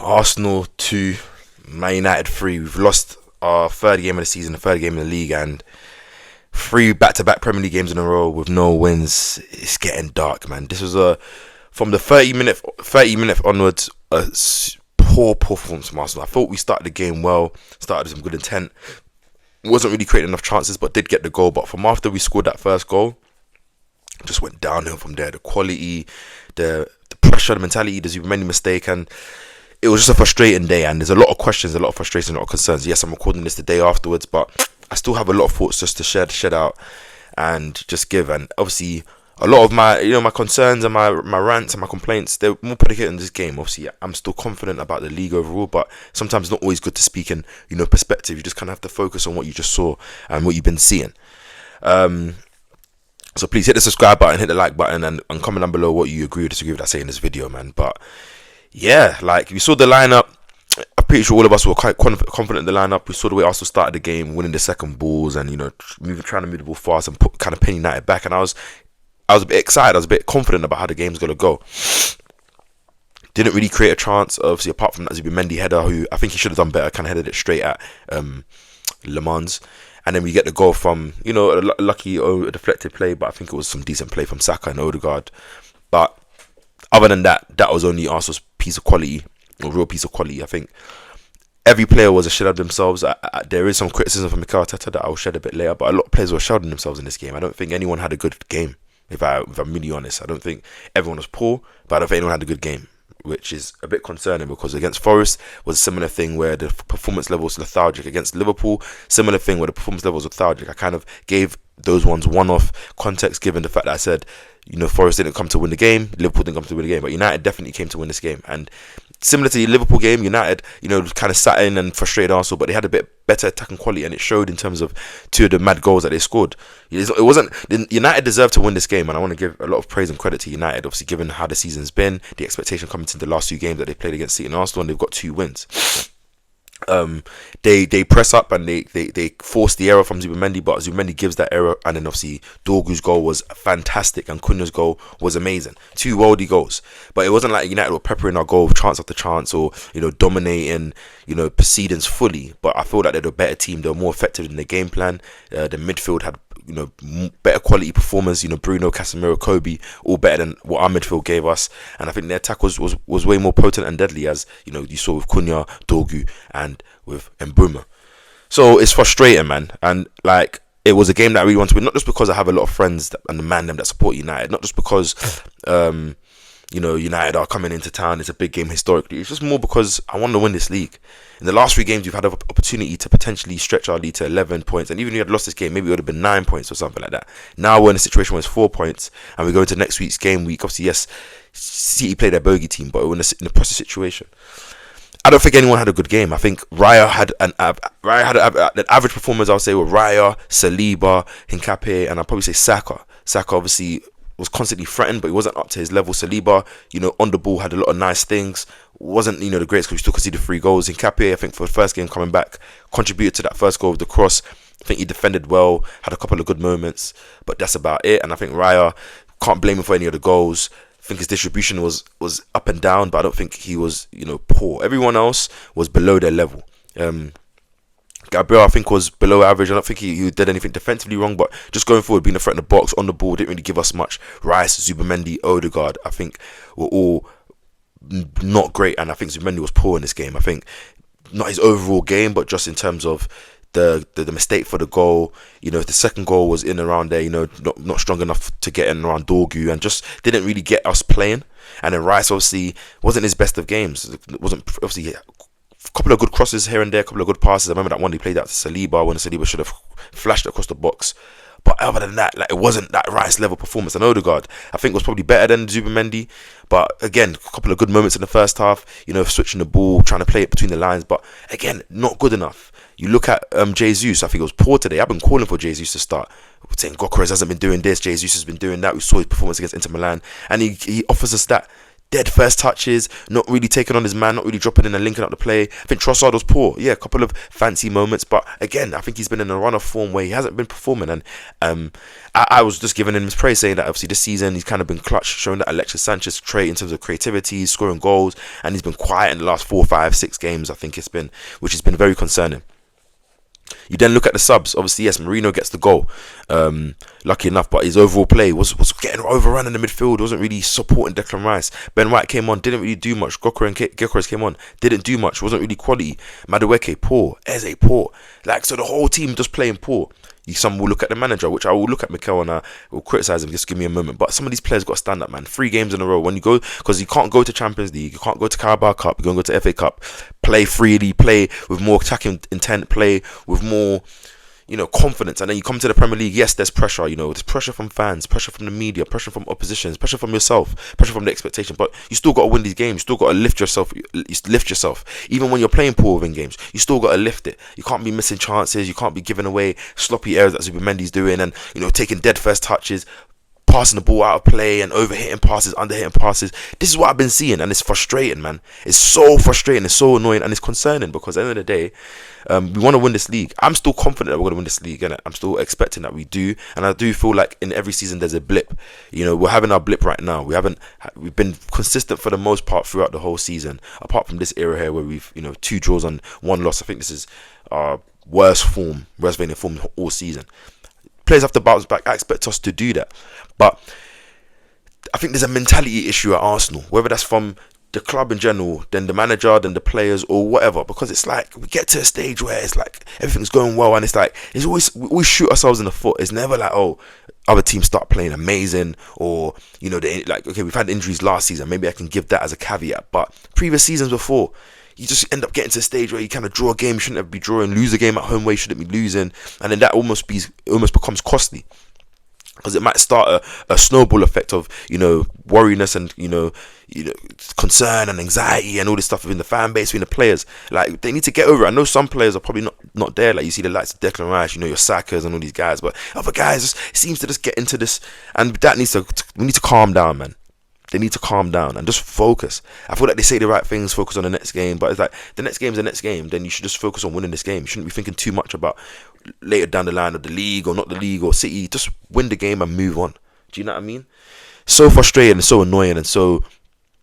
Arsenal 2, Man United 3. We've lost our third game of the season, the third game of the league, and three back-to-back Premier League games in a row with no wins. It's getting dark, man. This was from the 30 minute onwards, poor performance from Arsenal. I thought we started the game well, started with some good intent. Wasn't really creating enough chances, but did get the goal. But from after we scored that first goal, just went downhill from there. The quality, the pressure, the mentality, the Zubimendi mistake, and it was just a frustrating day. And there's a lot of questions, a lot of frustration, a lot of concerns. Yes, I'm recording this the day afterwards, but I still have a lot of thoughts just to shed out and just give. And obviously, a lot of my concerns and my rants and my complaints, they're more predicated on this game. Obviously, I'm still confident about the league overall, but sometimes it's not always good to speak in perspective. You just kind of have to focus on what you just saw and what you've been seeing. So please hit the subscribe button, hit the like button, and comment down below what you agree or disagree with that I say in this video, man. But yeah, like we saw the lineup. I'm pretty sure all of us were quite confident in the lineup. We saw the way Arsenal started the game, winning the second balls, and trying to move the ball fast and kind of pin United back. And I was a bit excited. I was a bit confident about how the game's gonna go. Didn't really create a chance, obviously, apart from that Zubimendi header, who I think he should have done better. Kind of headed it straight at Le Mans. And then we get the goal from, a lucky deflected play, but I think it was some decent play from Saka and Odegaard. But other than that, that was only Arsenal's piece of quality, a real piece of quality. I think every player was a shell of themselves. There is some criticism from Mikel Arteta that I'll shed a bit later, but a lot of players were shedding themselves in this game. I don't think anyone had a good game, if I'm really honest. I don't think everyone was poor, but I don't think anyone had a good game, which is a bit concerning because against Forest was a similar thing where the performance level was lethargic. Against Liverpool, similar thing where the performance level was lethargic. I kind of gave those ones one-off context given the fact that I said, Forest didn't come to win the game, Liverpool didn't come to win the game, but United definitely came to win this game. And similar to the Liverpool game, United, kind of sat in and frustrated Arsenal, but they had a bit better attacking quality, and it showed in terms of two of the mad goals that they scored. It wasn't United deserved to win this game, and I want to give a lot of praise and credit to United, obviously given how the season's been, the expectation coming into the last two games that they played against City and Arsenal, and they've got 2 wins. They press up and they force the error from Zubimendi, but Zubimendi gives that error, and then obviously Dorgu's goal was fantastic and Cunha's goal was amazing. 2 worldy goals, but it wasn't like United were peppering our goal chance after chance or dominating proceedings fully. But I feel that they're the better team. They were more effective in the game plan. The midfield had better quality performers. Bruno, Casemiro, Kobe, all better than what our midfield gave us. And I think their attack was way more potent and deadly, as you saw with Cunha, Dorgu, and with Mbeumo. So it's frustrating, man. And like, it was a game that I really wanted to win, not just because I have a lot of friends and the man them that support United, not just because United are coming into town. It's a big game historically. It's just more because I want to win this league. In the last 3 games, we've had an opportunity to potentially stretch our lead to 11 points. And even if we had lost this game, maybe it would have been 9 points or something like that. Now we're in a situation where it's 4 points, and we go into next week's game week. Obviously, yes, City played their bogey team, but we're in a pressure situation. I don't think anyone had a good game. I think Raya had an average performance. I'll say with Raya, Saliba, Hincapié, and I'll probably say Saka. Saka obviously was constantly threatened, but he wasn't up to his level. Saliba, on the ball had a lot of nice things. Wasn't, the greatest because we still conceded 3 goals. Hincapié, I think for the first game coming back, contributed to that first goal with the cross. I think he defended well, had a couple of good moments, but that's about it. And I think Raya, can't blame him for any of the goals. I think his distribution was up and down, but I don't think he was, poor. Everyone else was below their level. Gabriel, I think, was below average. I don't think he did anything defensively wrong, but just going forward, being a threat in the box, on the ball, didn't really give us much. Rice, Zubimendi, Odegaard, I think were all not great, and I think Zubimendi was poor in this game. I think not his overall game, but just in terms of the mistake for the goal. If the second goal was in around there, not strong enough to get in around Dorgu, and just didn't really get us playing. And then Rice obviously wasn't his best of games. It wasn't obviously. A couple of good crosses here and there, a couple of good passes. I remember that one he played out to Saliba when Saliba should have flashed it across the box. But other than that, it wasn't that Rice level performance. And Odegaard, I think, was probably better than Zubimendi. But again, a couple of good moments in the first half, switching the ball, trying to play it between the lines. But again, not good enough. You look at Jesus, I think it was poor today. I've been calling for Jesus to start, saying Gyökeres hasn't been doing this, Jesus has been doing that. We saw his performance against Inter Milan, and he offers us that dead first touches, not really taking on his man, not really dropping in and linking up the play. I think Trossard was poor. Yeah, a couple of fancy moments, but again, I think he's been in a run of form where he hasn't been performing. And I was just giving him his praise, saying that obviously this season he's kind of been clutch, showing that Alexis Sanchez trait in terms of creativity, scoring goals, and he's been quiet in the last 4, 5, 6 games. I think it's been, which has been very concerning. You then look at the subs. Obviously, yes, Marino gets the goal. Lucky enough, but his overall play was getting overrun in the midfield. Wasn't really supporting Declan Rice. Ben White came on, didn't really do much. Gyökeres came on, didn't do much. Wasn't really quality. Madueke poor. Eze poor. Like, so the whole team just playing poor. Some will look at the manager, which I will look at Mikel and I will criticise him. Just give me a moment. But some of these players got to stand up, man. 3 games in a row. When you go, because you can't go to Champions League, you can't go to Carabao Cup, you're going to go to FA Cup. Play freely, play with more attacking intent, play with more, confidence. And then you come to the Premier League, yes, there's pressure, there's pressure from fans, pressure from the media, pressure from oppositions, pressure from yourself, pressure from the expectation. But you still got to win these games. You still got to lift yourself. Even when you're playing poor within games, you still got to lift it. You can't be missing chances. You can't be giving away sloppy errors that Zubimendi's doing, and taking dead first touches, passing the ball out of play and overhitting passes, underhitting passes. This is what I've been seeing, and it's frustrating, man. It's so frustrating, it's so annoying, and it's concerning, because at the end of the day, we want to win this league. I'm still confident that we're going to win this league, and I'm still expecting that we do. And I do feel like in every season there's a blip. We're having our blip right now. We've been consistent for the most part throughout the whole season, apart from this era here where we've 2 draws and 1 loss. I think this is our worst vein of form all season. Players have to bounce back. I expect us to do that. But I think there's a mentality issue at Arsenal, whether that's from the club in general, then the manager, then the players, or whatever. Because it's like we get to a stage where it's like everything's going well, and it's like we always shoot ourselves in the foot. It's never like, oh, other teams start playing amazing, or okay, we've had injuries last season. Maybe I can give that as a caveat. But previous seasons before, you just end up getting to a stage where you kind of draw a game you shouldn't be drawing, lose a game at home where you shouldn't be losing, and then that almost becomes costly, because it might start a snowball effect of worriness and concern and anxiety and all this stuff within the fan base, within the players. Like, they need to get over it. I know some players are probably not there. Like, you see the likes of Declan Rice, your Sakas and all these guys, but other guys seems to just get into this, and that we need to calm down, man. They need to calm down and just focus. I feel like they say the right things, focus on the next game, but it's like the next game is the next game. Then you should just focus on winning this game. You shouldn't be thinking too much about later down the line of the league or not the league or City. Just win the game and move on. Do you know what I mean? So frustrating and so annoying and so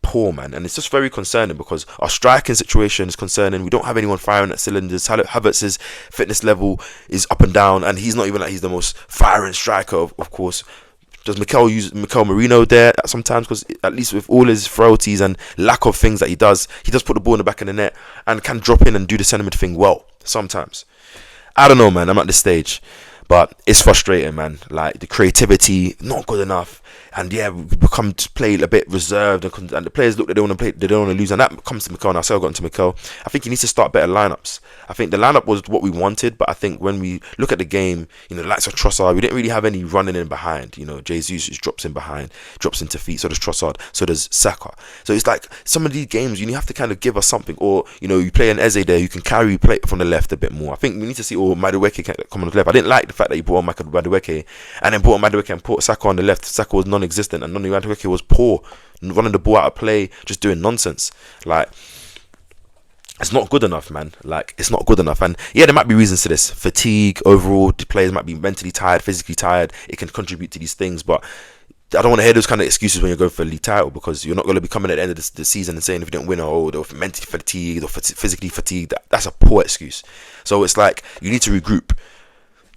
poor, man. And it's just very concerning, because our striking situation is concerning. We don't have anyone firing at cylinders. Havertz's fitness level is up and down, and he's not even like he's the most firing striker, of course. Does Mikel Marino there sometimes? Because at least with all his frailties and lack of things that he does put the ball in the back of the net and can drop in and do the centre thing well sometimes. I don't know, man. I'm at this stage, but it's frustrating, man. Like, the creativity not good enough, and yeah, we become to play a bit reserved, and the players look that they want to play, they don't want to lose, and that comes to Mikel. And I got into Mikel. I think he needs to start better lineups. I think the lineup was what we wanted, but I think when we look at the game, the likes of Trossard, we didn't really have any running in behind. Jesus just drops in behind, drops into feet. So does Trossard, so does Saka. So it's like some of these games, you have to kind of give us something, or you play an Eze there, you can carry play from the left a bit more. I think we need to see Madueke come on the left. I didn't like the fact that you brought on Madueke and then brought on Madueke and put Saka on the left. Saka was non-existent, and Madueke was poor, running the ball out of play, just doing nonsense. Like, it's not good enough, man. Like, it's not good enough. And yeah, there might be reasons to this. Fatigue, overall, the players might be mentally tired, physically tired. It can contribute to these things, but I don't want to hear those kind of excuses when you're going for a league title, because you're not going to be coming at the end of the season and saying if you didn't win, oh, they're mentally fatigued or physically fatigued. That's a poor excuse. So it's like, you need to regroup.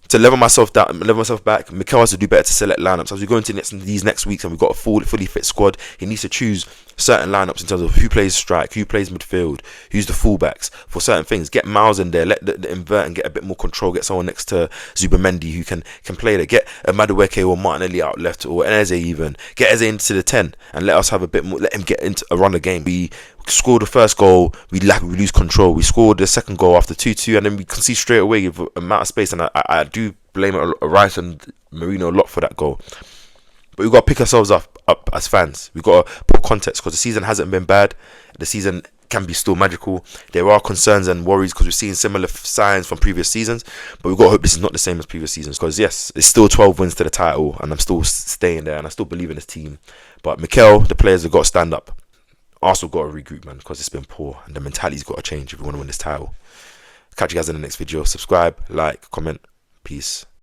To level myself back, Mikel has to do better to select lineups. As we go into these next weeks and we've got a fully fit squad, he needs to choose certain lineups in terms of who plays strike, who plays midfield, who's the fullbacks for certain things. Get Miles in there, let the invert and get a bit more control. Get someone next to Zubimendi who can play there. Get a Madueke or Martinelli out left, or Eze even. Get Eze into the 10 and let us have a bit more. Let him get into a run of game. We scored the first goal, we lose control. We scored the second goal after 2-2, and then we concede straight away with amount of space. And I do blame Rice and Marino a lot for that goal. But we've got to pick ourselves up as fans. We've got to put context, because the season hasn't been bad. The season can be still magical. There are concerns and worries because we've seen similar signs from previous seasons. But we've got to hope this is not the same as previous seasons, because yes, it's still 12 wins to the title, and I'm still staying there, and I still believe in this team. But Mikel, the players have got to stand up. Arsenal got to regroup, man, because it's been poor and the mentality's got to change if we want to win this title. Catch you guys in the next video. Subscribe, like, comment. Peace.